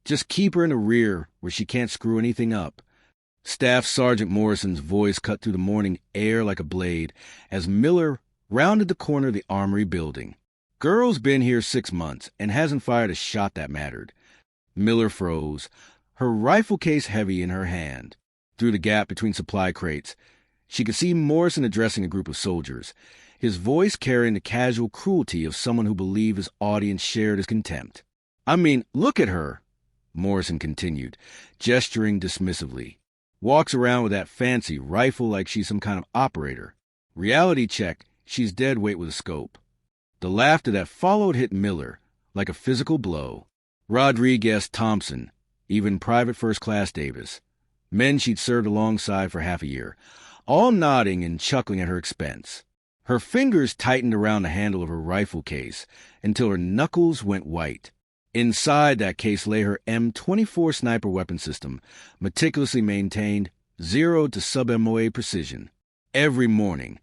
Just keep her in the rear where she can't screw anything up. Staff Sergeant Morrison's voice cut through the morning air like a blade as Miller rounded the corner of the Armory building. Girl's been here 6 months and hasn't fired a shot that mattered. Miller froze, her rifle case heavy in her hand. Through the gap between supply crates, she could see Morrison addressing a group of soldiers, his voice carrying the casual cruelty of someone who believed his audience shared his contempt. "I mean, look at her," Morrison continued, gesturing dismissively. "Walks around with that fancy rifle like she's some kind of operator. Reality check, she's dead weight with a scope." The laughter that followed hit Miller like a physical blow. Rodriguez, Thompson, even Private First Class Davis, men she'd served alongside for half a year, all nodding and chuckling at her expense. Her fingers tightened around the handle of her rifle case until her knuckles went white. Inside that case lay her M24 sniper weapon system, meticulously maintained, 0 to sub-MOA precision. Every morning,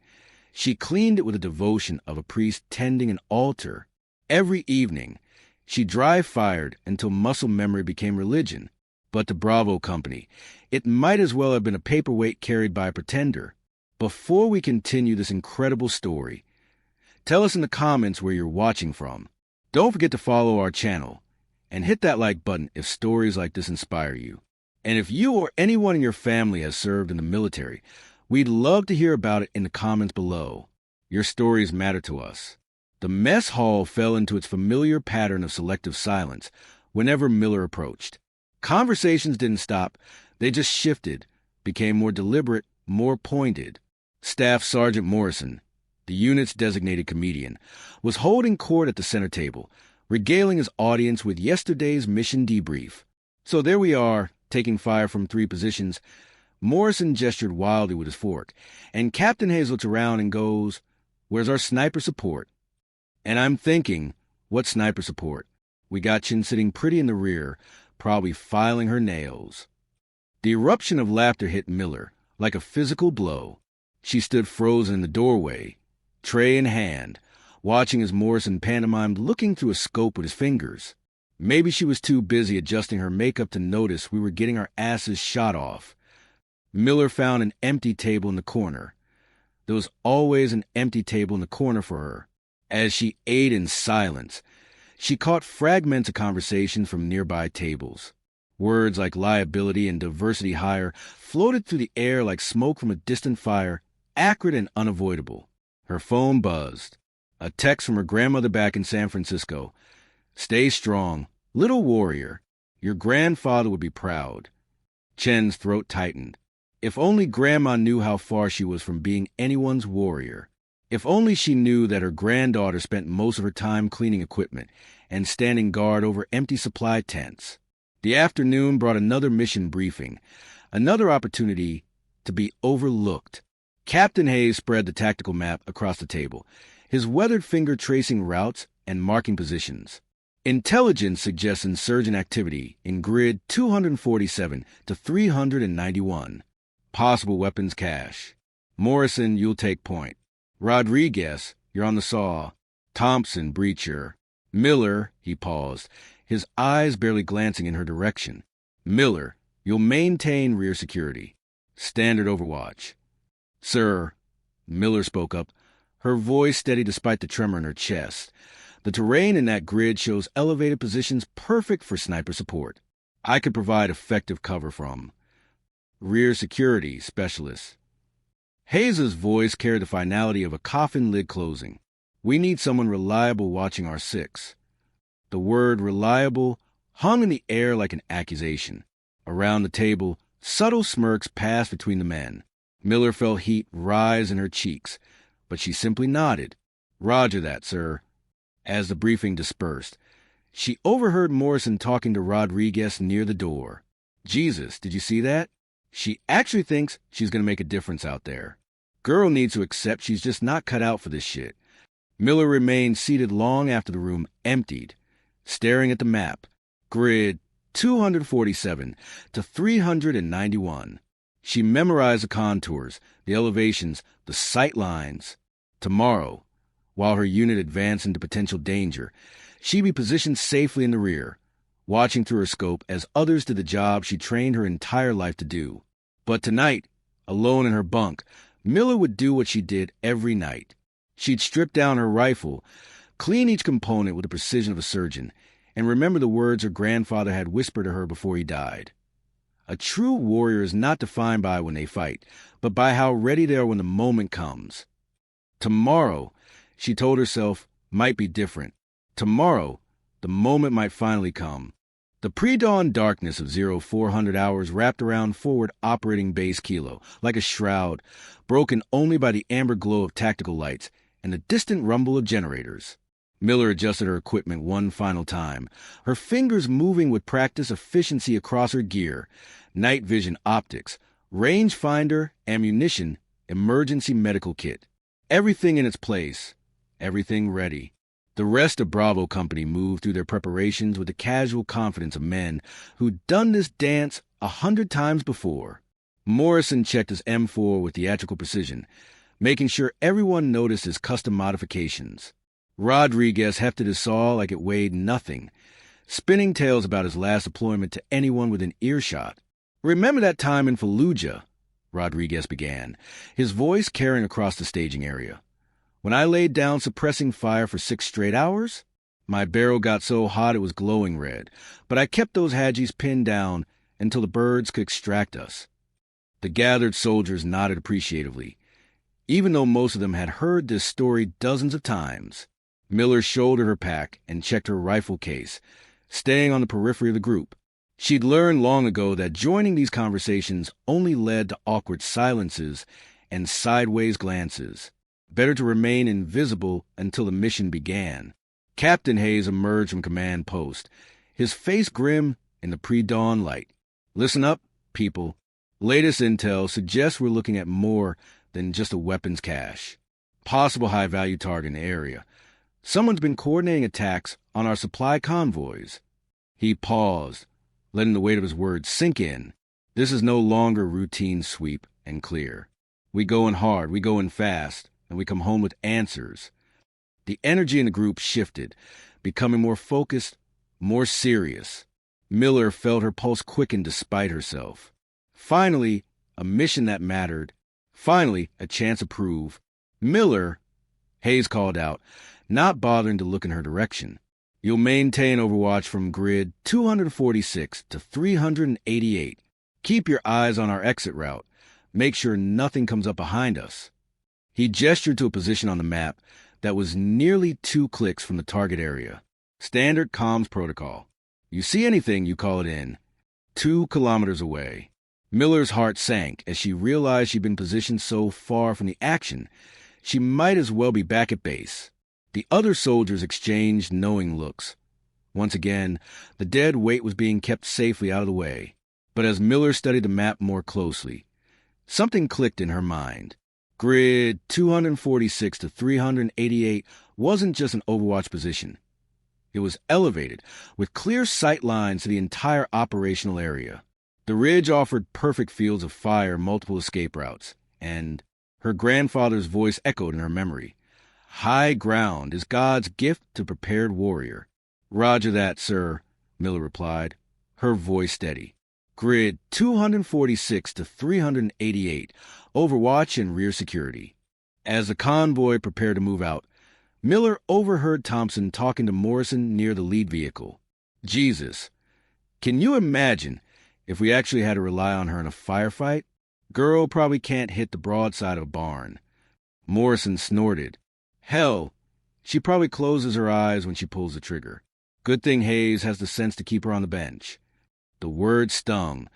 she cleaned it with the devotion of a priest tending an altar. Every evening, she dry-fired until muscle memory became religion. But to Bravo Company, it might as well have been a paperweight carried by a pretender. Before we continue this incredible story, tell us in the comments where you're watching from. Don't forget to follow our channel and hit that like button if stories like this inspire you. And if you or anyone in your family has served in the military, we'd love to hear about it in the comments below. Your stories matter to us. The mess hall fell into its familiar pattern of selective silence whenever Miller approached. Conversations didn't stop, they just shifted, became more deliberate, more pointed. Staff Sergeant Morrison, the unit's designated comedian, was holding court at the center table, regaling his audience with yesterday's mission debrief. "So there we are, taking fire from 3 positions." Morrison gestured wildly with his fork, and Captain Hayes looks around and goes, "Where's our sniper support?" And I'm thinking, what sniper support? We got Chin sitting pretty in the rear, probably filing her nails. The eruption of laughter hit Miller like a physical blow. She stood frozen in the doorway, tray in hand, watching as Morrison pantomimed looking through a scope with his fingers. Maybe she was too busy adjusting her makeup to notice we were getting our asses shot off. Miller found an empty table in the corner. There was always an empty table in the corner for her. As she ate in silence, she caught fragments of conversation from nearby tables. Words like liability and diversity hire floated through the air like smoke from a distant fire, acrid and unavoidable. Her phone buzzed. A text from her grandmother back in San Francisco. "Stay strong, little warrior. Your grandfather would be proud." Chen's throat tightened. If only Grandma knew how far she was from being anyone's warrior. If only she knew that her granddaughter spent most of her time cleaning equipment and standing guard over empty supply tents. The afternoon brought another mission briefing, another opportunity to be overlooked. Captain Hayes spread the tactical map across the table, his weathered finger tracing routes and marking positions. Intelligence suggests insurgent activity in grid 247 to 391. Possible weapons cache. Morrison, you'll take point. Rodriguez, you're on the saw. Thompson, breacher. Miller, he paused, his eyes barely glancing in her direction. Miller, you'll maintain rear security. Standard overwatch. Sir, Miller spoke up, her voice steady despite the tremor in her chest. The terrain in that grid shows elevated positions perfect for sniper support. I could provide effective cover from rear security specialist. Hayes' voice carried the finality of a coffin lid closing. We need someone reliable watching our 6. The word reliable hung in the air like an accusation. Around the table, subtle smirks passed between the men. Miller felt heat rise in her cheeks, but she simply nodded. Roger that, sir. As the briefing dispersed, she overheard Morrison talking to Rodriguez near the door. Jesus, did you see that? She actually thinks she's going to make a difference out there. Girl needs to accept she's just not cut out for this shit. Miller remained seated long after the room emptied, staring at the map. Grid 247 to 391. She memorized the contours, the elevations, the sight lines. Tomorrow, while her unit advanced into potential danger, she'd be positioned safely in the rear, watching through her scope as others did the job she trained her entire life to do. But tonight, alone in her bunk, Miller would do what she did every night. She'd strip down her rifle, clean each component with the precision of a surgeon, and remember the words her grandfather had whispered to her before he died. A true warrior is not defined by when they fight, but by how ready they are when the moment comes. Tomorrow, she told herself, might be different. Tomorrow, the moment might finally come. The pre-dawn darkness of 0400 hours wrapped around forward operating base Kilo, like a shroud, broken only by the amber glow of tactical lights and the distant rumble of generators. Miller adjusted her equipment one final time, her fingers moving with practiced efficiency across her gear, night vision optics, rangefinder, ammunition, emergency medical kit. Everything in its place, everything ready. The rest of Bravo Company moved through their preparations with the casual confidence of men who'd done this dance 100 times before. Morrison checked his M4 with theatrical precision, making sure everyone noticed his custom modifications. Rodriguez hefted his saw like it weighed nothing, spinning tales about his last deployment to anyone within earshot. "Remember that time in Fallujah?" Rodriguez began, his voice carrying across the staging area. "When I laid down suppressing fire for 6 straight hours? My barrel got so hot it was glowing red, but I kept those Hadjis pinned down until the birds could extract us." The gathered soldiers nodded appreciatively, even though most of them had heard this story dozens of times. Miller shouldered her pack and checked her rifle case, staying on the periphery of the group. She'd learned long ago that joining these conversations only led to awkward silences and sideways glances. Better to remain invisible until the mission began. Captain Hayes emerged from command post, his face grim in the pre-dawn light. "Listen up, people. Latest intel suggests we're looking at more than just a weapons cache. Possible high-value target in the area. Someone's been coordinating attacks on our supply convoys." He paused, letting the weight of his words sink in. This is no longer routine sweep and clear. We go in hard, we go in fast, and we come home with answers. The energy in the group shifted, becoming more focused, more serious. Miller felt her pulse quicken despite herself. Finally, a mission that mattered. Finally, a chance to prove. "Miller," Hayes called out, not bothering to look in her direction. "You'll maintain overwatch from grid 246 to 388. Keep your eyes on our exit route. Make sure nothing comes up behind us." He gestured to a position on the map that was nearly 2 clicks from the target area. Standard comms protocol. You see anything, you call it in. 2 kilometers away. Miller's heart sank as she realized she'd been positioned so far from the action, she might as well be back at base. The other soldiers exchanged knowing looks. Once again, the dead weight was being kept safely out of the way. But as Miller studied the map more closely, something clicked in her mind. Grid 246 to 388 wasn't just an Overwatch position. It was elevated, with clear sight lines to the entire operational area. The ridge offered perfect fields of fire, multiple escape routes, and her grandfather's voice echoed in her memory. "High ground is God's gift to prepared warrior." "Roger that, sir," Miller replied, her voice steady. Grid 246 to 388, overwatch and rear security. As the convoy prepared to move out, Miller overheard Thompson talking to Morrison near the lead vehicle. "Jesus, can you imagine if we actually had to rely on her in a firefight? Girl probably can't hit the broadside of a barn." Morrison snorted. "Hell, she probably closes her eyes when she pulls the trigger. Good thing Hayes has the sense to keep her on the bench." The word stung,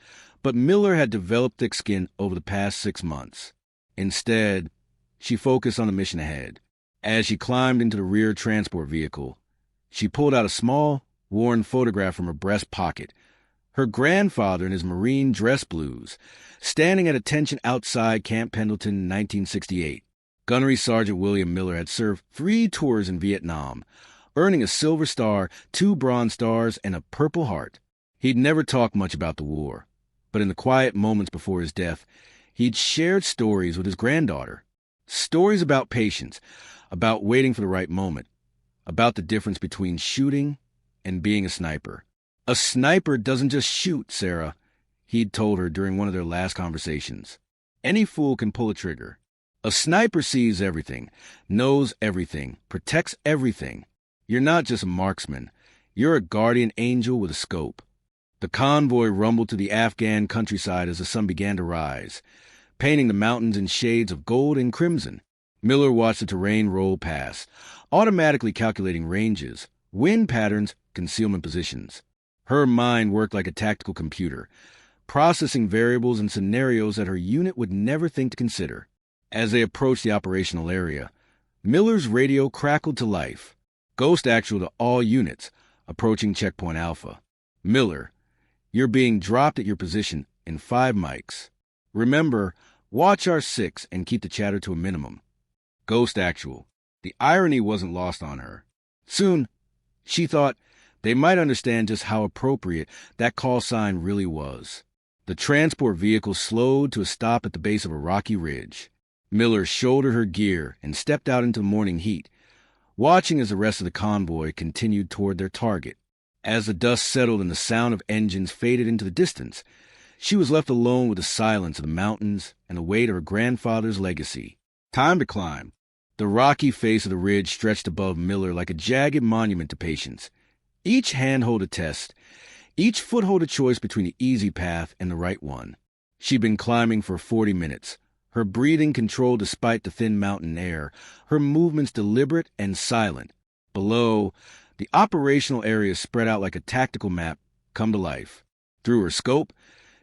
but Miller had developed thick skin over the past 6 months. Instead, she focused on the mission ahead. As she climbed into the rear transport vehicle, she pulled out a small, worn photograph from her breast pocket. Her grandfather in his Marine dress blues, standing at attention outside Camp Pendleton in 1968. Gunnery Sergeant William Miller had served 3 tours in Vietnam, earning a Silver Star, 2 Bronze Stars, and a Purple Heart. He'd never talked much about the war, but in the quiet moments before his death, he'd shared stories with his granddaughter. Stories about patience, about waiting for the right moment, about the difference between shooting and being a sniper. A sniper doesn't just shoot, Sarah, he'd told her during one of their last conversations. Any fool can pull a trigger. A sniper sees everything, knows everything, protects everything. You're not just a marksman. You're a guardian angel with a scope. The convoy rumbled to the Afghan countryside as the sun began to rise, painting the mountains in shades of gold and crimson. Miller watched the terrain roll past, automatically calculating ranges, wind patterns, concealment positions. Her mind worked like a tactical computer, processing variables and scenarios that her unit would never think to consider. As they approached the operational area, Miller's radio crackled to life. Ghost actual to all units, approaching checkpoint Alpha. Miller, you're being dropped at your position in 5 mics. Remember, watch R6 and keep the chatter to a minimum. Ghost actual. The irony wasn't lost on her. Soon, she thought, they might understand just how appropriate that call sign really was. The transport vehicle slowed to a stop at the base of a rocky ridge. Miller shouldered her gear and stepped out into the morning heat, watching as the rest of the convoy continued toward their target. As the dust settled and the sound of engines faded into the distance, she was left alone with the silence of the mountains and the weight of her grandfather's legacy. Time to climb. The rocky face of the ridge stretched above Miller like a jagged monument to patience. Each handhold a test, each foothold a choice between the easy path and the right one. She'd been climbing for 40 minutes, her breathing controlled despite the thin mountain air, her movements deliberate and silent. Below, the operational area spread out like a tactical map come to life. Through her scope,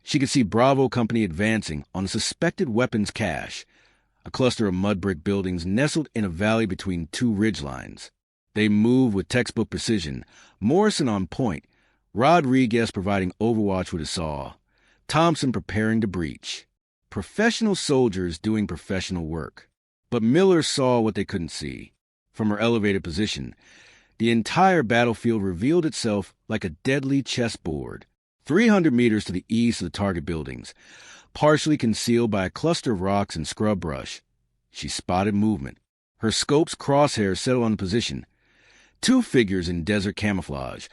she could see Bravo Company advancing on a suspected weapons cache, a cluster of mud brick buildings nestled in a valley between 2 ridgelines. They moved with textbook precision, Morrison on point, Rodriguez providing overwatch with a saw, Thompson preparing to breach. Professional soldiers doing professional work. But Miller saw what they couldn't see. From her elevated position, the entire battlefield revealed itself like a deadly chessboard, 300 meters to the east of the target buildings, partially concealed by a cluster of rocks and scrub brush. She spotted movement. Her scope's crosshairs settled on the position. 2 figures in desert camouflage,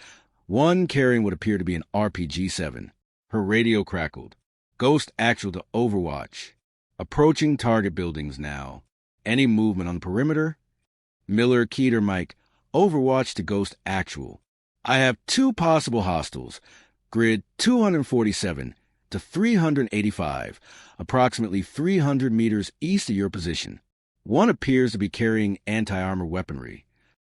one carrying what appeared to be an RPG-7. Her radio crackled. Ghost actual to overwatch. Approaching target buildings now. Any movement on the perimeter? Miller keyed her mic. Overwatch to Ghost actual. I have 2 possible hostiles. Grid 247 to 385, approximately 300 meters east of your position. One appears to be carrying anti-armor weaponry.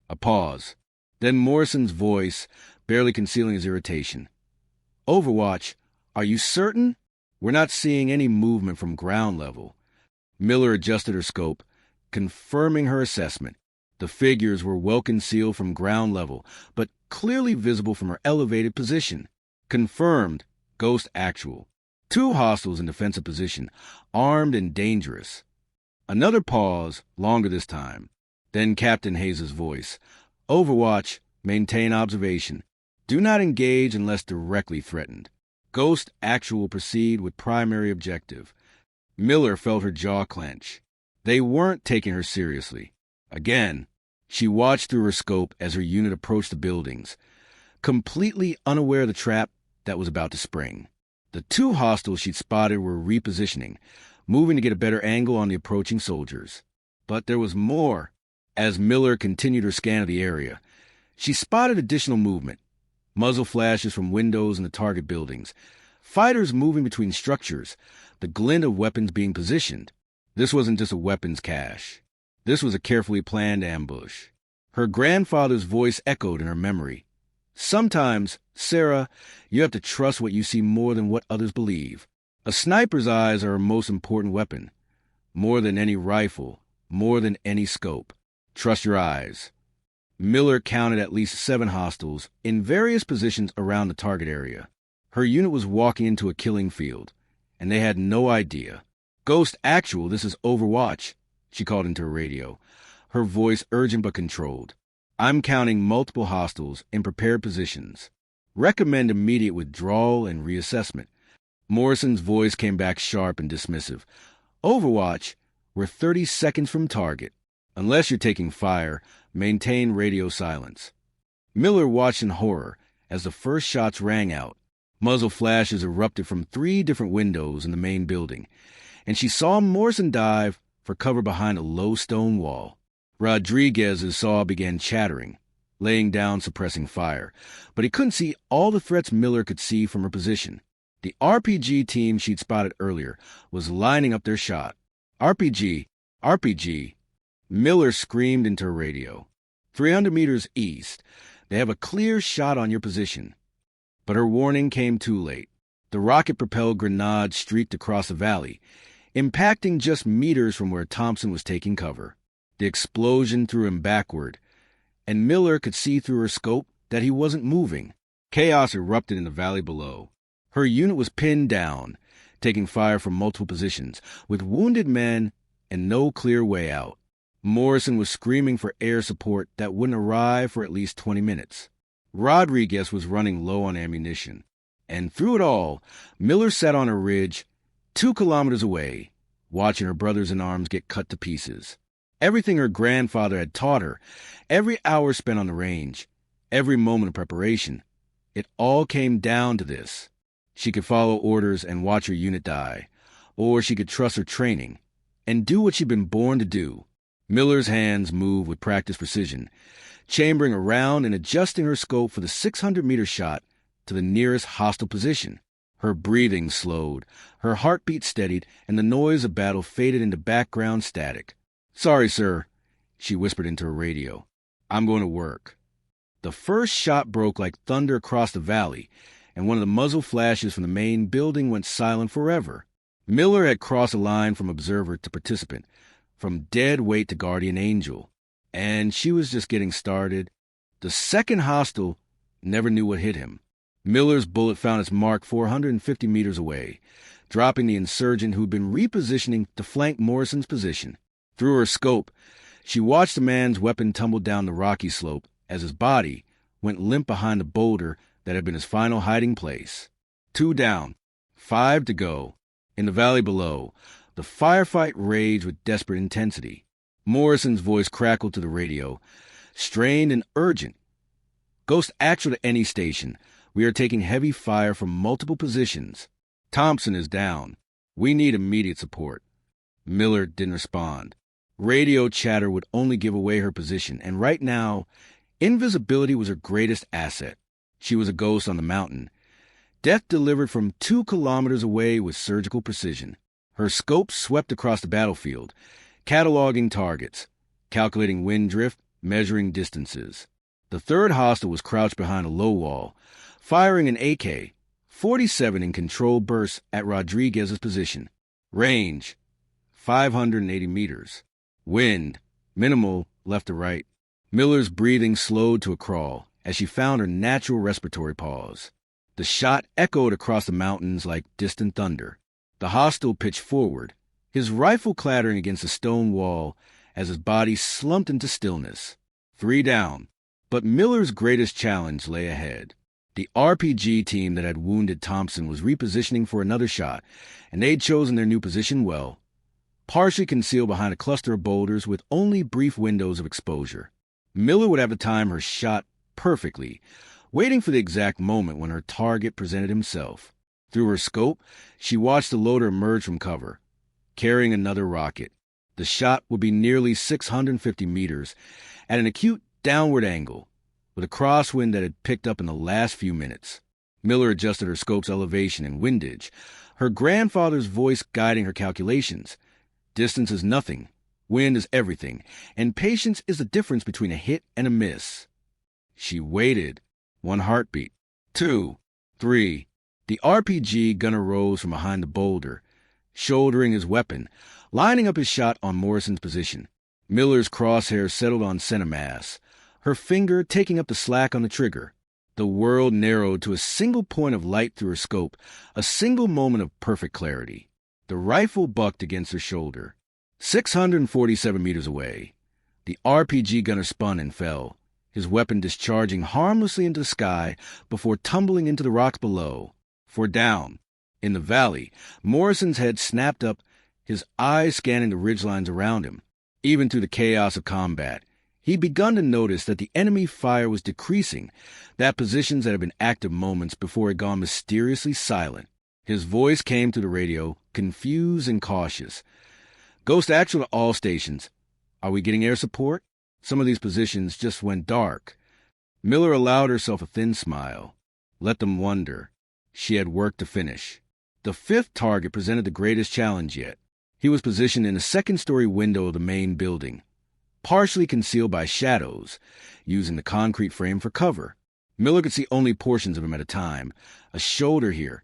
A pause. Then Morrison's voice, barely concealing his irritation. Overwatch, are you certain? We're not seeing any movement from ground level. Miller adjusted her scope, confirming her assessment. The figures were well concealed from ground level, but clearly visible from her elevated position. Confirmed, Ghost actual. 2 hostiles in defensive position, armed and dangerous. Another pause, longer this time. Then Captain Hayes' voice. Overwatch, maintain observation. Do not engage unless directly threatened. Ghost actual proceed with primary objective. Miller felt her jaw clench. They weren't taking her seriously. Again, she watched through her scope as her unit approached the buildings, completely unaware of the trap that was about to spring. The 2 hostiles she'd spotted were repositioning, moving to get a better angle on the approaching soldiers. But there was more. As Miller continued her scan of the area, she spotted additional movement. Muzzle flashes from windows in the target buildings. Fighters moving between structures, the glint of weapons being positioned. This wasn't just a weapons cache. This was a carefully planned ambush. Her grandfather's voice echoed in her memory. Sometimes, Sarah, you have to trust what you see more than what others believe. A sniper's eyes are her most important weapon. More than any rifle, more than any scope. Trust your eyes. Miller counted at least 7 hostiles in various positions around the target area. Her unit was walking into a killing field, and they had no idea. Ghost actual, this is Overwatch, she called into her radio, her voice urgent but controlled. I'm counting multiple hostiles in prepared positions. Recommend immediate withdrawal and reassessment. Morrison's voice came back sharp and dismissive. Overwatch, we're 30 seconds from target. Unless you're taking fire, maintain radio silence. Miller watched in horror as the first shots rang out. Muzzle flashes erupted from 3 different windows in the main building, and she saw Morrison dive for cover behind a low stone wall. Rodriguez's saw began chattering, laying down suppressing fire, but he couldn't see all the threats Miller could see from her position. The RPG team she'd spotted earlier was lining up their shot. RPG, RPG. Miller screamed into her radio. 300 meters east. They have a clear shot on your position. But her warning came too late. The rocket-propelled grenade streaked across the valley, impacting just meters from where Thompson was taking cover. The explosion threw him backward, and Miller could see through her scope that he wasn't moving. Chaos erupted in the valley below. Her unit was pinned down, taking fire from multiple positions, with wounded men and no clear way out. Morrison was screaming for air support that wouldn't arrive for at least 20 minutes. Rodriguez was running low on ammunition. And through it all, Miller sat on a ridge 2 kilometers away, watching her brothers-in-arms get cut to pieces. Everything her grandfather had taught her, every hour spent on the range, every moment of preparation, it all came down to this. She could follow orders and watch her unit die, or she could trust her training and do what she'd been born to do. Miller's hands moved with practiced precision, chambering around and adjusting her scope for the 600-meter shot to the nearest hostile position. Her breathing slowed, her heartbeat steadied, and the noise of battle faded into background static. "Sorry, sir," she whispered into her radio. "I'm going to work." The first shot broke like thunder across the valley, and one of the muzzle flashes from the main building went silent forever. Miller had crossed a line from observer to participant, from dead weight to guardian angel, and she was just getting started. The second hostile never knew what hit him. Miller's bullet found its mark 450 meters away, dropping the insurgent who'd been repositioning to flank Morrison's position. Through her scope, she watched the man's weapon tumble down the rocky slope as his body went limp behind the boulder that had been his final hiding place. 2 down, 5 to go. In the valley below, the firefight raged with desperate intensity. Morrison's voice crackled to the radio, strained and urgent. "Ghost actual to any station. We are taking heavy fire from multiple positions. Thompson is down. We need immediate support." Miller didn't respond. Radio chatter would only give away her position, and right now, invisibility was her greatest asset. She was a ghost on the mountain. Death delivered from 2 kilometers away with surgical precision. Her scope swept across the battlefield, cataloging targets, calculating wind drift, measuring distances. The third hostile was crouched behind a low wall, firing an AK-47 in controlled bursts at Rodriguez's position. Range, 580 meters. Wind, minimal left to right. Miller's breathing slowed to a crawl as she found her natural respiratory pause. The shot echoed across the mountains like distant thunder. The hostile pitched forward, his rifle clattering against a stone wall as his body slumped into stillness. 3 down. But Miller's greatest challenge lay ahead. The RPG team that had wounded Thompson was repositioning for another shot, and they'd chosen their new position well, partially concealed behind a cluster of boulders with only brief windows of exposure. Miller would have to time her shot perfectly, waiting for the exact moment when her target presented himself. Through her scope, she watched the loader emerge from cover, carrying another rocket. The shot would be nearly 650 meters at an acute downward angle, with a crosswind that had picked up in the last few minutes. Miller adjusted her scope's elevation and windage, her grandfather's voice guiding her calculations. Distance is nothing, wind is everything, and patience is the difference between a hit and a miss. She waited. 1 heartbeat. 2. 3. The RPG gunner rose from behind the boulder, shouldering his weapon, lining up his shot on Morrison's position. Miller's crosshairs settled on center mass, her finger taking up the slack on the trigger. The world narrowed to a single point of light through her scope, a single moment of perfect clarity. The rifle bucked against her shoulder. 647 meters away, the RPG gunner spun and fell, his weapon discharging harmlessly into the sky before tumbling into the rocks below. 4 down. In the valley, Morrison's head snapped up, his eyes scanning the ridgelines around him. Even through the chaos of combat, He'd begun to notice that the enemy fire was decreasing, that positions that had been active moments before had gone mysteriously silent. His voice came through the radio, confused and cautious. Ghost actual to all stations. Are we getting air support? Some of these positions just went dark. Miller allowed herself a thin smile. Let them wonder. She had work to finish. The fifth target presented the greatest challenge yet. He was positioned in a second-story window of the main building, partially concealed by shadows, using the concrete frame for cover. Miller could see only portions of him at a time. A shoulder here,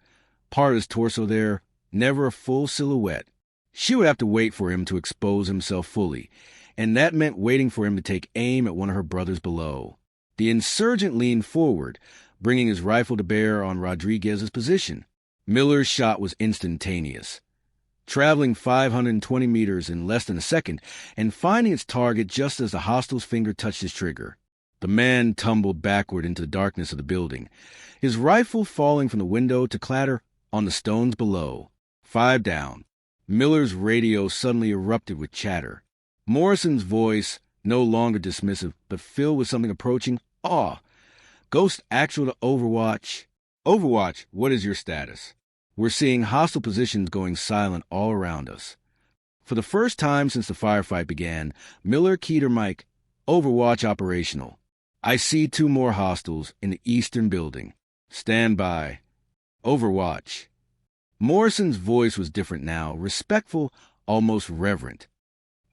part of his torso there, never a full silhouette. She would have to wait for him to expose himself fully, and that meant waiting for him to take aim at one of her brothers below. The insurgent leaned forward, bringing his rifle to bear on Rodriguez's position. Miller's shot was instantaneous, traveling 520 meters in less than a second and finding its target just as the hostile's finger touched his trigger. The man tumbled backward into the darkness of the building, his rifle falling from the window to clatter on the stones below. 5 down. Miller's radio suddenly erupted with chatter. Morrison's voice, no longer dismissive, but filled with something approaching awe. Ghost actual to Overwatch. Overwatch, what is your status? We're seeing hostile positions going silent all around us. For the first time since the firefight began, Miller keyed her mic. Overwatch operational. I see 2 more hostiles in the eastern building. Stand by. Overwatch. Morrison's voice was different now, respectful, almost reverent.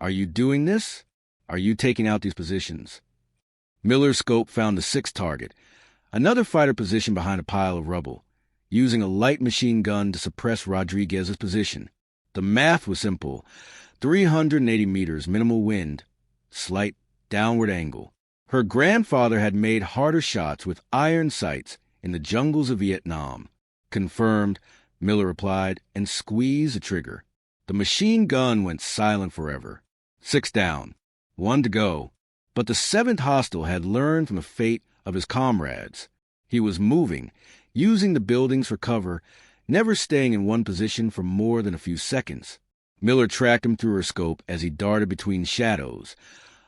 Are you doing this? Are you taking out these positions? Miller's scope found the 6th target, another fighter positioned behind a pile of rubble, using a light machine gun to suppress Rodriguez's position. The math was simple. 380 meters minimal wind, slight downward angle. Her grandfather had made harder shots with iron sights in the jungles of Vietnam. Confirmed, Miller replied, and squeezed the trigger. The machine gun went silent forever. 6 down. 1 to go. But the 7th hostile had learned from the fate of his comrades. He was moving, using the buildings for cover, never staying in one position for more than a few seconds. Miller tracked him through her scope as he darted between shadows.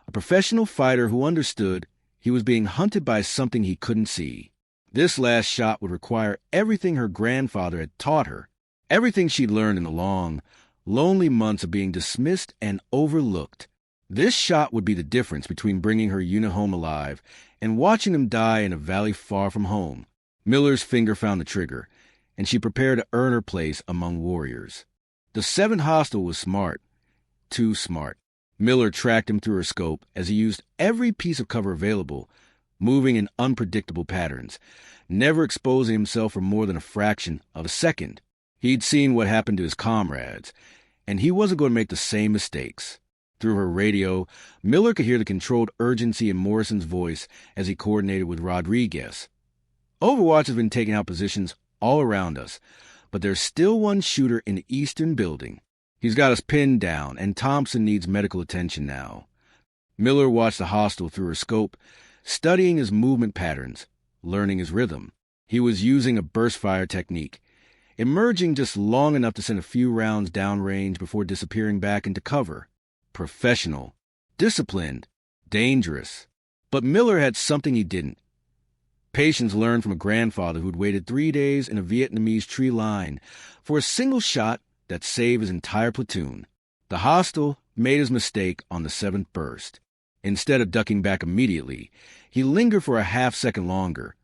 A professional fighter who understood he was being hunted by something he couldn't see. This last shot would require everything her grandfather had taught her, everything she'd learned in the long, lonely months of being dismissed and overlooked. This shot would be the difference between bringing her unit home alive and watching them die in a valley far from home. Miller's finger found the trigger, and she prepared to earn her place among warriors. The 7th hostile was smart, too smart. Miller tracked him through her scope as he used every piece of cover available, moving in unpredictable patterns, never exposing himself for more than a fraction of a second. He'd seen what happened to his comrades, and he wasn't going to make the same mistakes. Through her radio, Miller could hear the controlled urgency in Morrison's voice as he coordinated with Rodriguez. Overwatch has been taking out positions all around us, but there's still one shooter in the eastern building. He's got us pinned down, and Thompson needs medical attention now. Miller watched the hostile through her scope, studying his movement patterns, learning his rhythm. He was using a burst fire technique, emerging just long enough to send a few rounds downrange before disappearing back into cover. Professional, disciplined, dangerous. But Miller had something he didn't. Patience learned from a grandfather who'd waited 3 days in a Vietnamese tree line for a single shot that saved his entire platoon. The hostile made his mistake on the 7th burst. Instead of ducking back immediately, he lingered for a half-second longer,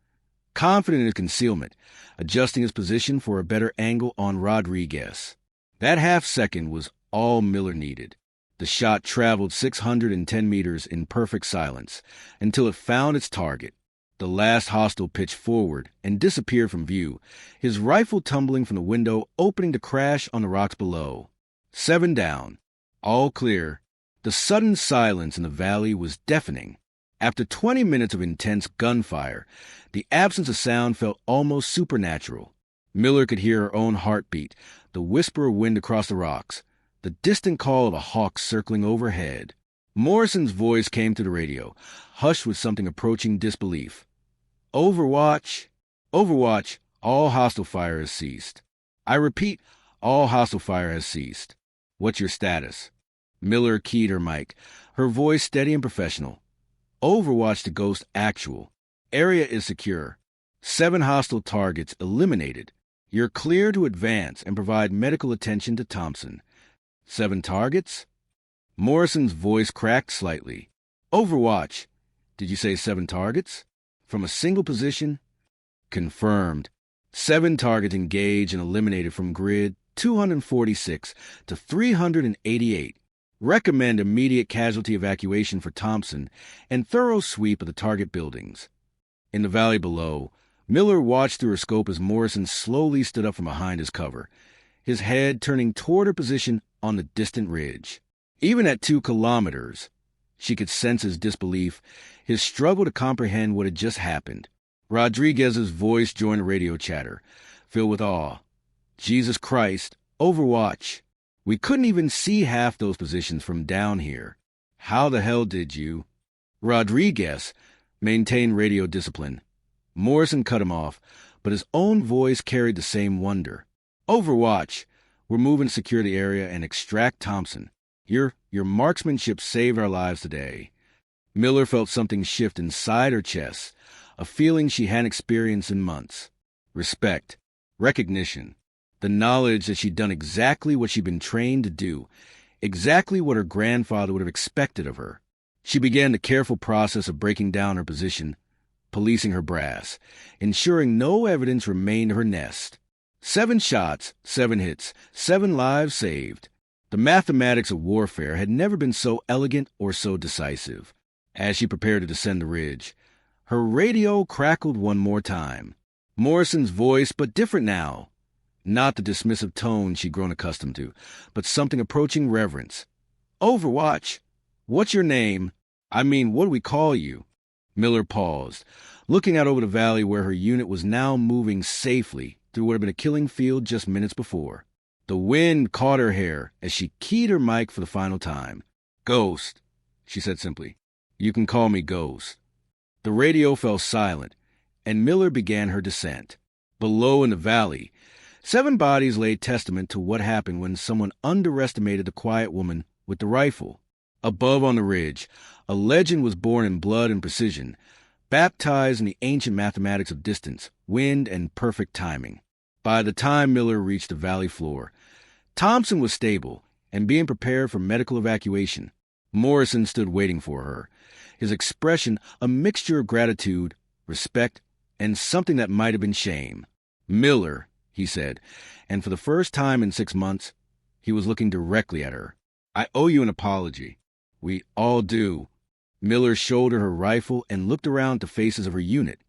confident in his concealment, adjusting his position for a better angle on Rodriguez. That half-second was all Miller needed. The shot traveled 610 meters in perfect silence until it found its target. The last hostile pitched forward and disappeared from view, his rifle tumbling from the window, opening to crash on the rocks below. 7 down. All clear. The sudden silence in the valley was deafening. After 20 minutes of intense gunfire, the absence of sound felt almost supernatural. Miller could hear her own heartbeat, the whisper of wind across the rocks, the distant call of a hawk circling overhead. Morrison's voice came through the radio, hushed with something approaching disbelief. Overwatch. Overwatch, all hostile fire has ceased. I repeat, all hostile fire has ceased. What's your status? Miller keyed her mic, her voice steady and professional. Overwatch to Ghost Actual. Area is secure. 7 hostile targets eliminated. You're clear to advance and provide medical attention to Thompson. 7 targets? Morrison's voice cracked slightly. Overwatch. Did you say 7 targets? From a single position? Confirmed. 7 targets engaged and eliminated from grid 246 to 388. Recommend immediate casualty evacuation for Thompson and thorough sweep of the target buildings. In the valley below, Miller watched through her scope as Morrison slowly stood up from behind his cover, his head turning toward her position on the distant ridge. Even at 2 kilometers, she could sense his disbelief, his struggle to comprehend what had just happened. Rodriguez's voice joined the radio chatter, filled with awe. Jesus Christ, Overwatch. We couldn't even see half those positions from down here. How the hell did you? Rodriguez maintained radio discipline. Morrison cut him off, but his own voice carried the same wonder. Overwatch. We're moving to secure the area and extract Thompson. Your marksmanship saved our lives today. Miller felt something shift inside her chest, a feeling she hadn't experienced in months. Respect. Recognition. The knowledge that she'd done exactly what she'd been trained to do, exactly what her grandfather would have expected of her. She began the careful process of breaking down her position, policing her brass, ensuring no evidence remained of her nest. 7 shots, 7 hits, 7 lives saved. The mathematics of warfare had never been so elegant or so decisive. As she prepared to descend the ridge, her radio crackled one more time. Morrison's voice, but different now. Not the dismissive tone she'd grown accustomed to, but something approaching reverence. Overwatch. What's your name? I mean, what do we call you? Miller paused, looking out over the valley where her unit was now moving safely through what had been a killing field just minutes before. The wind caught her hair as she keyed her mic for the final time. Ghost, she said simply. You can call me Ghost. The radio fell silent, and Miller began her descent. Below in the valley, 7 bodies laid testament to what happened when someone underestimated the quiet woman with the rifle. Above on the ridge, a legend was born in blood and precision, baptized in the ancient mathematics of distance, wind, and perfect timing. By the time Miller reached the valley floor, Thompson was stable and being prepared for medical evacuation. Morrison stood waiting for her, his expression a mixture of gratitude, respect, and something that might have been shame. Miller, he said, and for the first time in 6 months, he was looking directly at her. I owe you an apology. We all do. Miller shouldered her rifle and looked around to faces of her unit.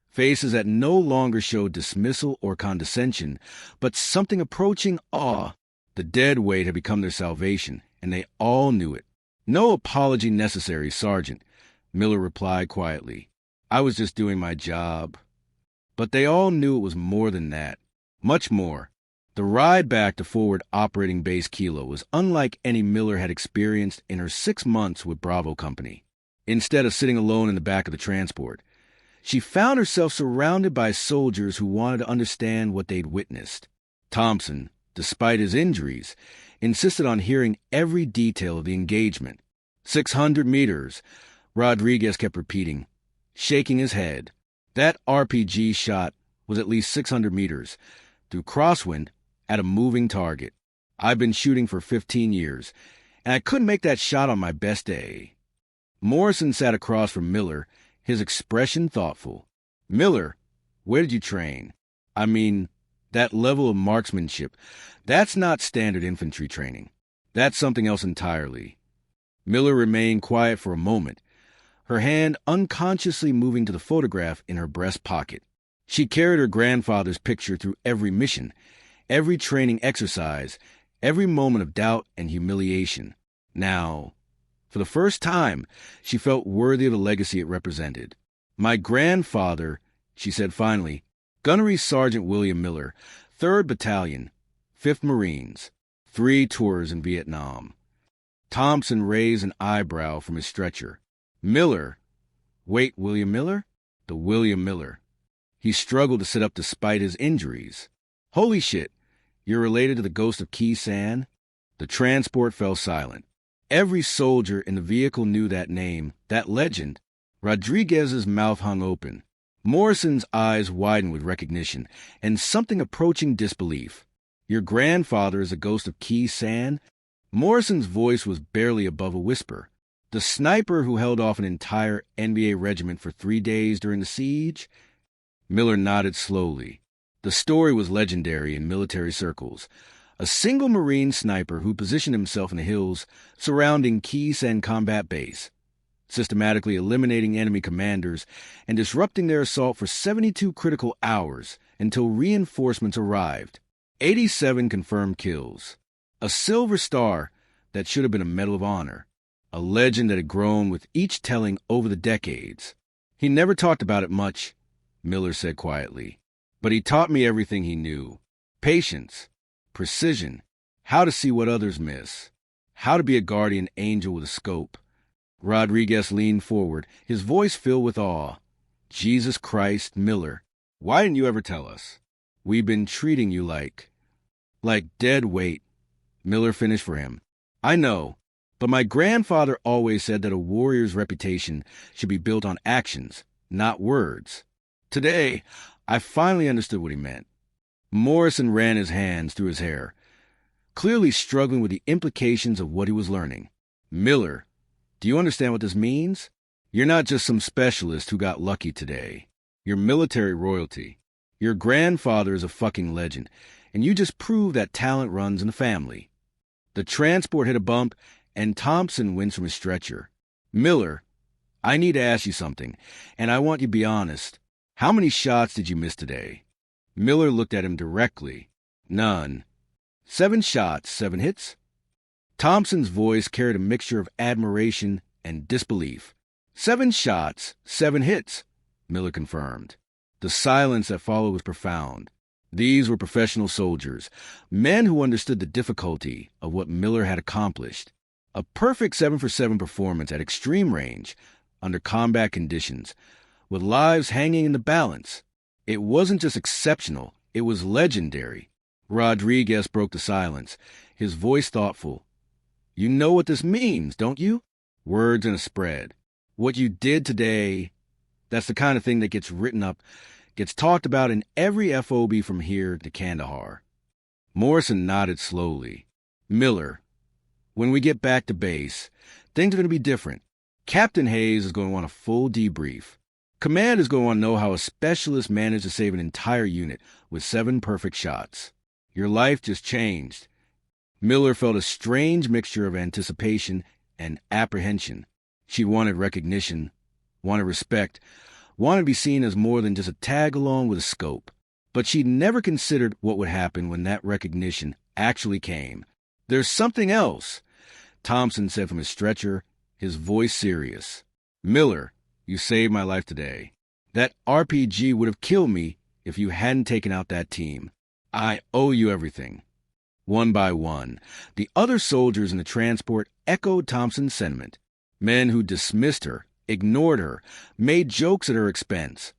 Faces that no longer showed dismissal or condescension, but something approaching awe. The dead weight had become their salvation, and they all knew it. No apology necessary, Sergeant, Miller replied quietly. I was just doing my job. But they all knew it was more than that. Much more. The ride back to Forward Operating Base Kilo was unlike any Miller had experienced in her 6 months with Bravo Company. Instead of sitting alone in the back of the transport, she found herself surrounded by soldiers who wanted to understand what they'd witnessed. Thompson, despite his injuries, insisted on hearing every detail of the engagement. 600 meters, Rodriguez kept repeating, shaking his head. That RPG shot was at least 600 meters, through crosswind, at a moving target. I've been shooting for 15 years, and I couldn't make that shot on my best day. Morrison sat across from Miller, his expression thoughtful. Miller, where did you train? I mean, that level of marksmanship, that's not standard infantry training. That's something else entirely. Miller remained quiet for a moment, her hand unconsciously moving to the photograph in her breast pocket. She carried her grandfather's picture through every mission, every training exercise, every moment of doubt and humiliation. Now, for the first time, she felt worthy of the legacy it represented. My grandfather, she said finally, Gunnery Sergeant William Miller, 3rd Battalion, 5th Marines, 3 tours in Vietnam. Thompson raised an eyebrow from his stretcher. Miller? Wait, William Miller? The William Miller. He struggled to sit up despite his injuries. Holy shit, you're related to the ghost of Key San? The transport fell silent. Every soldier in the vehicle knew that name, that legend, Rodriguez's mouth hung open. Morrison's eyes widened with recognition and something approaching disbelief. Your grandfather is a ghost of Key San? Morrison's voice was barely above a whisper. The sniper who held off an entire NBA regiment for 3 days during the siege? Miller nodded slowly. The story was legendary in military circles. A single Marine sniper who positioned himself in the hills surrounding Key San combat base, systematically eliminating enemy commanders and disrupting their assault for 72 critical hours until reinforcements arrived. 87 confirmed kills. A silver star that should have been a Medal of Honor. A legend that had grown with each telling over the decades. He never talked about it much, Miller said quietly, but he taught me everything he knew. Patience, precision, how to see what others miss, how to be a guardian angel with a scope. Rodriguez leaned forward, his voice filled with awe. Jesus Christ, Miller, why didn't you ever tell us? We've been treating you like dead weight. Miller finished for him. I know, but my grandfather always said that a warrior's reputation should be built on actions, not words. Today, I finally understood what he meant. Morrison ran his hands through his hair, clearly struggling with the implications of what he was learning. Miller, do you understand what this means? You're not just some specialist who got lucky today. You're military royalty. Your grandfather is a fucking legend, and you just proved that talent runs in the family. The transport hit a bump, and Thompson wins from his stretcher. Miller, I need to ask you something, and I want you to be honest. How many shots did you miss today? Miller looked at him directly. None. 7 shots, 7 hits? Thompson's voice carried a mixture of admiration and disbelief. 7 shots, 7 hits, Miller confirmed. The silence that followed was profound. These were professional soldiers, men who understood the difficulty of what Miller had accomplished. A perfect 7-for-7 performance at extreme range, under combat conditions, with lives hanging in the balance. It wasn't just exceptional, it was legendary. Rodriguez broke the silence, his voice thoughtful. You know what this means, don't you? Words in a spread. What you did today, that's the kind of thing that gets written up, gets talked about in every FOB from here to Kandahar. Morrison nodded slowly. Miller, when we get back to base, things are going to be different. Captain Hayes is going to want a full debrief. Command is going to want to know how a specialist managed to save an entire unit with 7 perfect shots. Your life just changed. Miller felt a strange mixture of anticipation and apprehension. She wanted recognition, wanted respect, wanted to be seen as more than just a tag-along with a scope. But she'd never considered what would happen when that recognition actually came. There's something else, Thompson said from his stretcher, his voice serious. Miller, you saved my life today. That RPG would have killed me if you hadn't taken out that team. I owe you everything. One by one, the other soldiers in the transport echoed Thompson's sentiment. Men who dismissed her, ignored her, made jokes at her expense.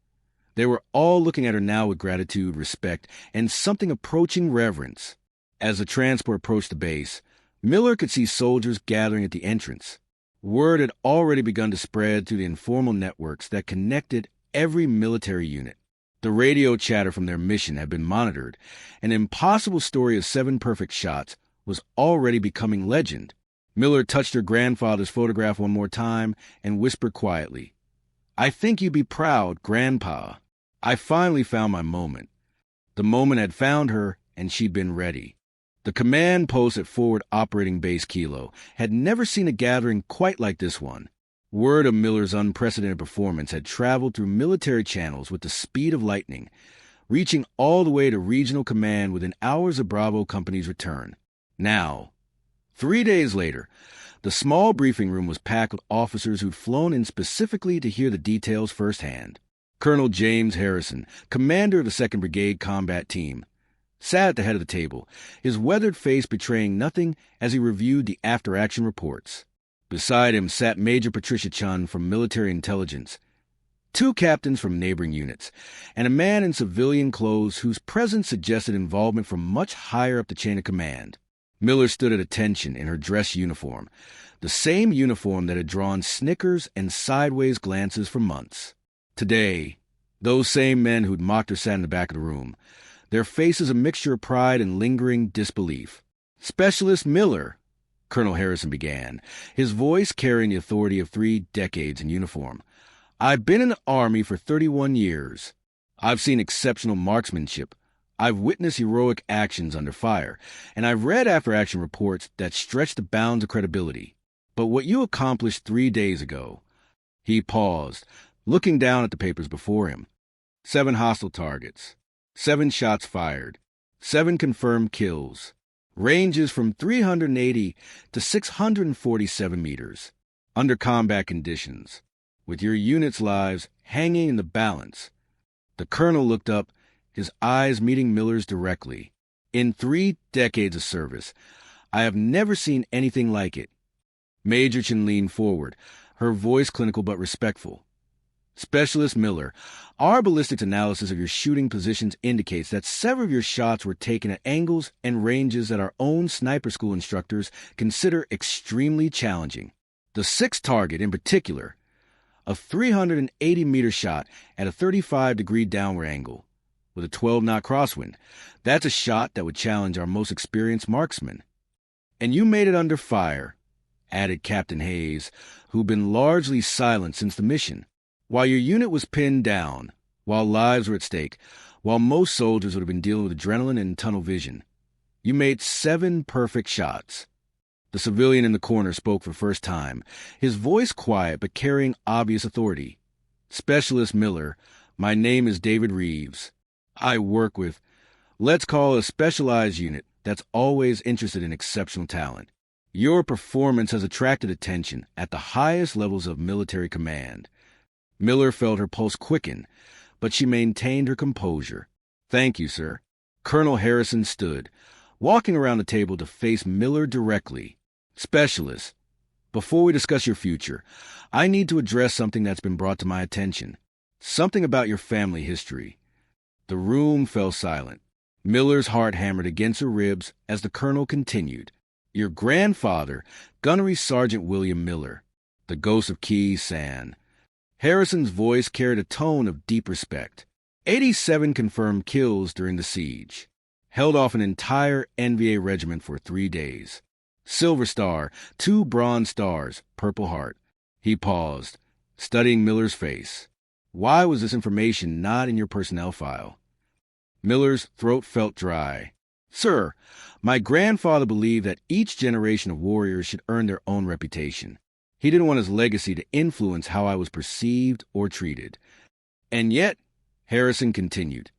They were all looking at her now with gratitude, respect, and something approaching reverence. As the transport approached the base, Miller could see soldiers gathering at the entrance. Word had already begun to spread through the informal networks that connected every military unit. The radio chatter from their mission had been monitored. An impossible story of 7 perfect shots was already becoming legend. Miller touched her grandfather's photograph one more time and whispered quietly, I think you'd be proud, Grandpa. I finally found my moment. The moment had found her, and she'd been ready. The command post at Forward Operating Base Kilo had never seen a gathering quite like this one. Word of Miller's unprecedented performance had traveled through military channels with the speed of lightning, reaching all the way to regional command within hours of Bravo Company's return. Now, 3 days later, the small briefing room was packed with officers who'd flown in specifically to hear the details firsthand. Colonel James Harrison, commander of the 2nd Brigade Combat Team, sat at the head of the table, his weathered face betraying nothing as he reviewed the after-action reports. Beside him sat Major Patricia Chun from Military Intelligence, 2 captains from neighboring units, and a man in civilian clothes whose presence suggested involvement from much higher up the chain of command. Miller stood at attention in her dress uniform, the same uniform that had drawn snickers and sideways glances for months. Today, those same men who'd mocked her sat in the back of the room, their faces a mixture of pride and lingering disbelief. "Specialist Miller," Colonel Harrison began, his voice carrying the authority of 3 decades in uniform. "I've been in the Army for 31 years. I've seen exceptional marksmanship. I've witnessed heroic actions under fire, and I've read after-action reports that stretch the bounds of credibility. But what you accomplished 3 days ago—" He paused, looking down at the papers before him. 7 hostile targets, 7 shots fired, 7 confirmed kills, ranges from 380 to 647 meters, under combat conditions, with your unit's lives hanging in the balance. The colonel looked up, his eyes meeting Miller's directly. "In 3 decades of service, I have never seen anything like it." Major Chin leaned forward, her voice clinical but respectful. "Specialist Miller, our ballistics analysis of your shooting positions indicates that several of your shots were taken at angles and ranges that our own sniper school instructors consider extremely challenging. The 6th target in particular, a 380-meter shot at a 35-degree downward angle, with a 12-knot crosswind. That's a shot that would challenge our most experienced marksmen. And you made it under fire," added Captain Hayes, who'd been largely silent since the mission. "While your unit was pinned down, while lives were at stake, while most soldiers would have been dealing with adrenaline and tunnel vision, you made 7 perfect shots." The civilian in the corner spoke for the first time, his voice quiet but carrying obvious authority. "Specialist Miller, my name is David Reeves. I work with, let's call it a specialized unit that's always interested in exceptional talent. Your performance has attracted attention at the highest levels of military command." Miller felt her pulse quicken, but she maintained her composure. "Thank you, sir." Colonel Harrison stood, walking around the table to face Miller directly. "Specialist, before we discuss your future, I need to address something that's been brought to my attention. Something about your family history." The room fell silent. Miller's heart hammered against her ribs as the colonel continued. "Your grandfather, Gunnery Sergeant William Miller, the ghost of Key San." Harrison's voice carried a tone of deep respect. 87 confirmed kills during the siege. Held off an entire NVA regiment for 3 days. Silver Star, 2 Bronze Stars, Purple Heart. He paused, studying Miller's face. "Why was this information not in your personnel file?" Miller's throat felt dry. "Sir, my grandfather believed that each generation of warriors should earn their own reputation. He didn't want his legacy to influence how I was perceived or treated." "And yet," Harrison continued,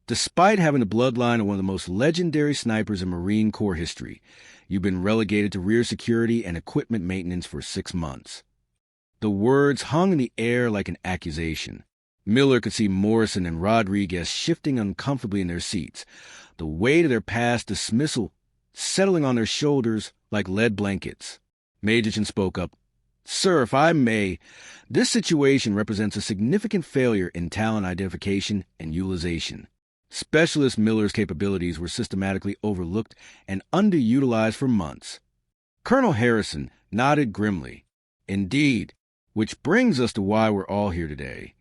"despite having the bloodline of one of the most legendary snipers in Marine Corps history, you've been relegated to rear security and equipment maintenance for 6 months." The words hung in the air like an accusation. Miller could see Morrison and Rodriguez shifting uncomfortably in their seats, the weight of their past dismissal settling on their shoulders like lead blankets. Major Chin spoke up. "Sir, if I may, this situation represents a significant failure in talent identification and utilization. Specialist Miller's capabilities were systematically overlooked and underutilized for months." Colonel Harrison nodded grimly. "Indeed, which brings us to why we're all here today."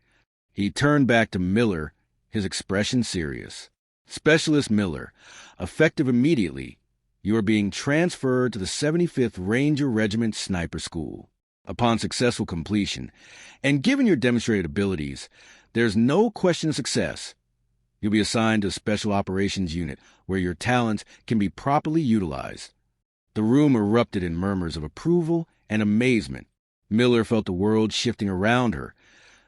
He turned back to Miller, his expression serious. "Specialist Miller, effective immediately, you are being transferred to the 75th Ranger Regiment Sniper School. Upon successful completion, and given your demonstrated abilities, there's no question of success. You'll be assigned to a Special Operations Unit where your talents can be properly utilized." The room erupted in murmurs of approval and amazement. Miller felt the world shifting around her,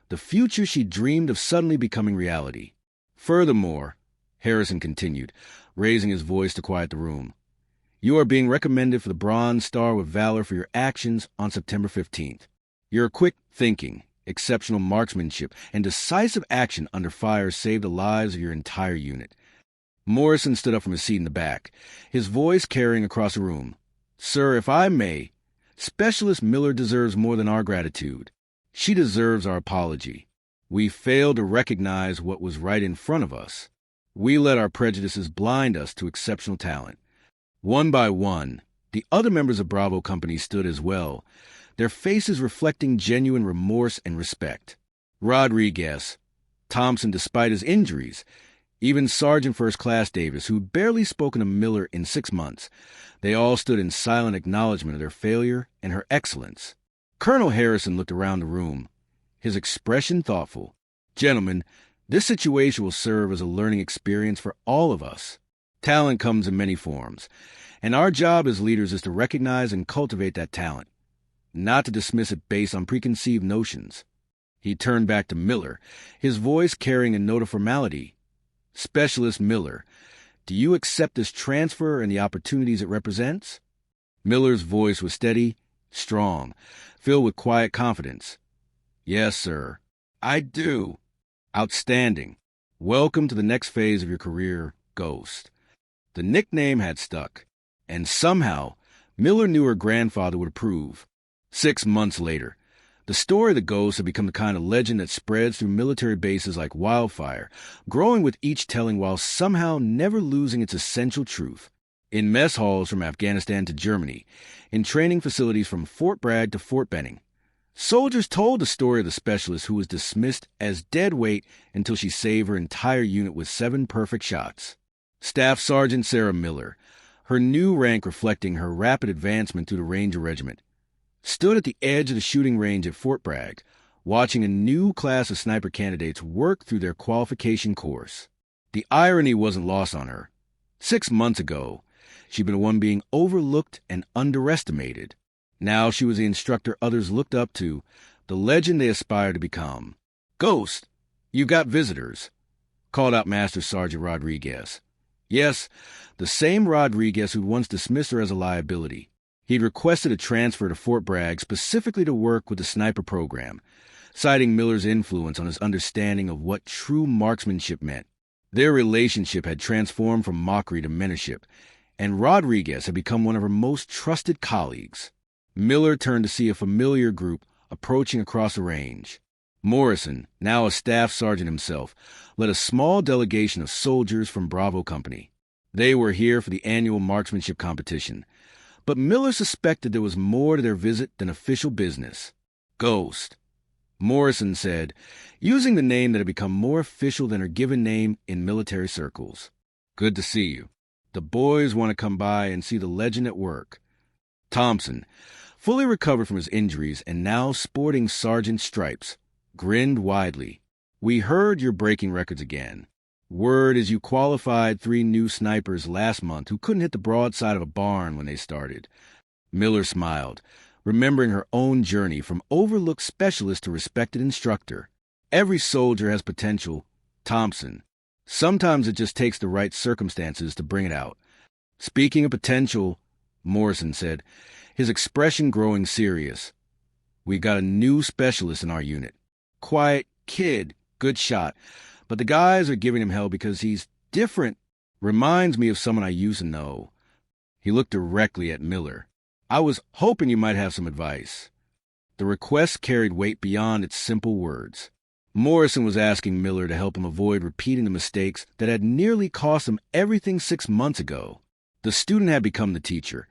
the future she dreamed of suddenly becoming reality. "Furthermore," Harrison continued, raising his voice to quiet the room, "you are being recommended for the Bronze Star with Valor for your actions on September 15th. Your quick thinking, exceptional marksmanship, and decisive action under fire saved the lives of your entire unit." Morrison stood up from his seat in the back, his voice carrying across the room. "Sir, if I may, Specialist Miller deserves more than our gratitude. She deserves our apology. We failed to recognize what was right in front of us. We let our prejudices blind us to exceptional talent. One by one, the other members of Bravo Company stood as well, their faces reflecting genuine remorse and respect. Rodriguez, Thompson despite his injuries, even Sergeant First Class Davis, who'd barely spoken to Miller in 6 months, they all stood in silent acknowledgement of their failure and her excellence. Colonel Harrison looked around the room, his expression thoughtful. Gentlemen, this situation will serve as a learning experience for all of us. Talent comes in many forms, and our job as leaders is to recognize and cultivate that talent, not to dismiss it based on preconceived notions. He turned back to Miller, his voice carrying a note of formality. Specialist Miller, do you accept this transfer and the opportunities it represents? Miller's voice was steady, strong, filled with quiet confidence. Yes, sir. I do. Outstanding. Welcome to the next phase of your career, Ghost. The nickname had stuck, and somehow Miller knew her grandfather would approve. 6 months later, the story of the Ghost had become the kind of legend that spreads through military bases like wildfire, growing with each telling while somehow never losing its essential truth. In mess halls from Afghanistan to Germany, in training facilities from Fort Bragg to Fort Benning, soldiers told the story of the specialist who was dismissed as dead weight until she saved her entire unit with 7 perfect shots. Staff Sergeant Sarah Miller, her new rank reflecting her rapid advancement through the Ranger Regiment, stood at the edge of the shooting range at Fort Bragg, watching a new class of sniper candidates work through their qualification course. The irony wasn't lost on her. 6 months ago, she'd been the one being overlooked and underestimated. Now she was the instructor others looked up to, the legend they aspired to become. Ghost, you got visitors, called out Master Sergeant Rodriguez. Yes, the same Rodriguez who'd once dismissed her as a liability. He'd requested a transfer to Fort Bragg specifically to work with the sniper program, citing Miller's influence on his understanding of what true marksmanship meant. Their relationship had transformed from mockery to mentorship, and Rodriguez had become one of her most trusted colleagues. Miller turned to see a familiar group approaching across the range. Morrison, now a staff sergeant himself, led a small delegation of soldiers from Bravo Company. They were here for the annual marksmanship competition, but Miller suspected there was more to their visit than official business. Ghost, Morrison said, using the name that had become more official than her given name in military circles. Good to see you. The boys want to come by and see the legend at work. Thompson, fully recovered from his injuries and now sporting sergeant stripes, grinned widely. We heard you're breaking records again. Word is you qualified 3 new snipers last month who couldn't hit the broadside of a barn when they started. Miller smiled, remembering her own journey from overlooked specialist to respected instructor. Every soldier has potential, Thompson. Sometimes it just takes the right circumstances to bring it out. Speaking of potential, Morrison said, his expression growing serious. We got a new specialist in our unit. Quiet kid, good shot. But the guys are giving him hell because he's different. Reminds me of someone I used to know. He looked directly at Miller. I was hoping you might have some advice. The request carried weight beyond its simple words. Morrison was asking Miller to help him avoid repeating the mistakes that had nearly cost him everything 6 months ago. The student had become the teacher,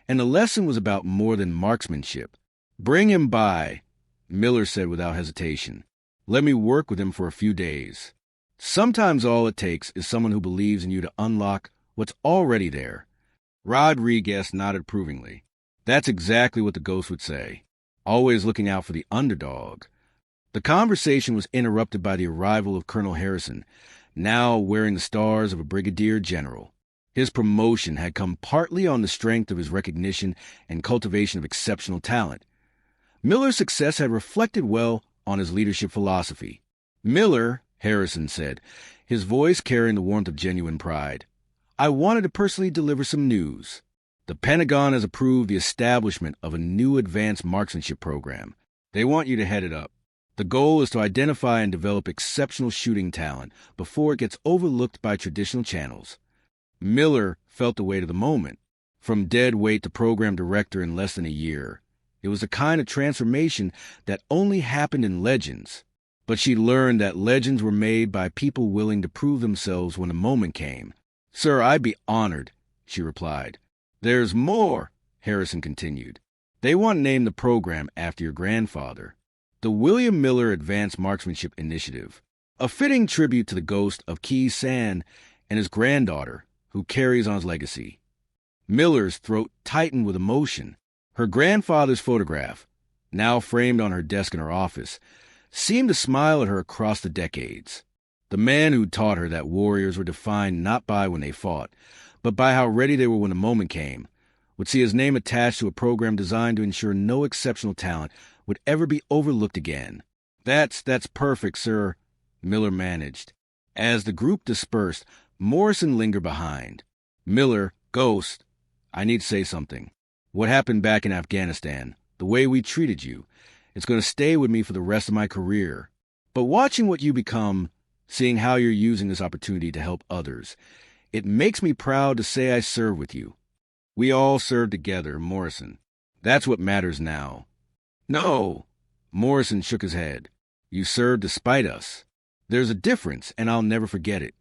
and the lesson was about more than marksmanship. Bring him by, Miller said without hesitation. Let me work with him for a few days. Sometimes all it takes is someone who believes in you to unlock what's already there. Rodriguez nodded approvingly. That's exactly what the Ghost would say, always looking out for the underdog. The conversation was interrupted by the arrival of Colonel Harrison, now wearing the stars of a brigadier general. His promotion had come partly on the strength of his recognition and cultivation of exceptional talent. Miller's success had reflected well on his leadership philosophy. Miller, Harrison said, his voice carrying the warmth of genuine pride, I wanted to personally deliver some news. The Pentagon has approved the establishment of a new advanced marksmanship program. They want you to head it up. The goal is to identify and develop exceptional shooting talent before it gets overlooked by traditional channels. Miller felt the weight of the moment. From dead weight to program director in less than a year. It was the kind of transformation that only happened in legends. But she learned that legends were made by people willing to prove themselves when the moment came. Sir, I'd be honored, she replied. There's more, Harrison continued. They want to name the program after your grandfather. The William Miller Advanced Marksmanship Initiative. A fitting tribute to the ghost of Key San and his granddaughter, who carries on his legacy. Miller's throat tightened with emotion. Her grandfather's photograph, now framed on her desk in her office, seemed to smile at her across the decades. The man who taught her that warriors were defined not by when they fought, but by how ready they were when the moment came, would see his name attached to a program designed to ensure no exceptional talent would ever be overlooked again. That's perfect, sir, Miller managed. As the group dispersed, Morrison lingered behind. Miller, Ghost, I need to say something. What happened back in Afghanistan, the way we treated you, it's going to stay with me for the rest of my career. But watching what you become, seeing how you're using this opportunity to help others, it makes me proud to say I served with you. We all served together, Morrison. That's what matters now. No, Morrison shook his head. You served despite us. There's a difference, and I'll never forget it.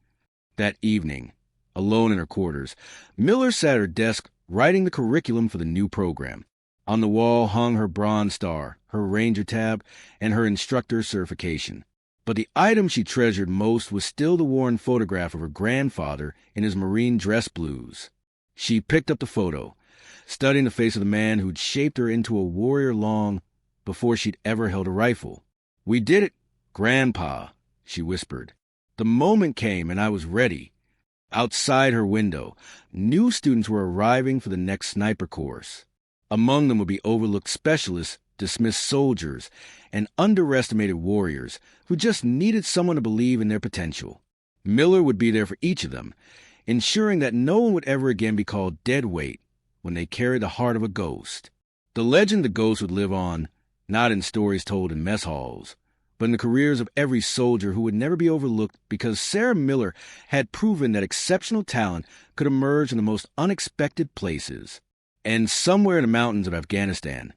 That evening, alone in her quarters, Miller sat at her desk writing the curriculum for the new program. On the wall hung her Bronze Star, her Ranger tab, and her instructor certification. But the item she treasured most was still the worn photograph of her grandfather in his Marine dress blues. She picked up the photo, studying the face of the man who'd shaped her into a warrior long before she'd ever held a rifle. We did it, Grandpa, she whispered. The moment came and I was ready. Outside her window, new students were arriving for the next sniper course. Among them would be overlooked specialists, dismissed soldiers, and underestimated warriors who just needed someone to believe in their potential. Miller would be there for each of them, ensuring that no one would ever again be called dead weight when they carried the heart of a ghost. The legend of the ghost would live on, not in stories told in mess halls, but in the careers of every soldier who would never be overlooked because Sarah Miller had proven that exceptional talent could emerge in the most unexpected places. And somewhere in the mountains of Afghanistan,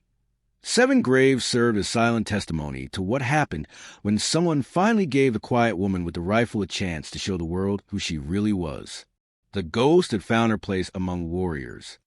7 graves served as silent testimony to what happened when someone finally gave the quiet woman with the rifle a chance to show the world who she really was. The ghost had found her place among warriors,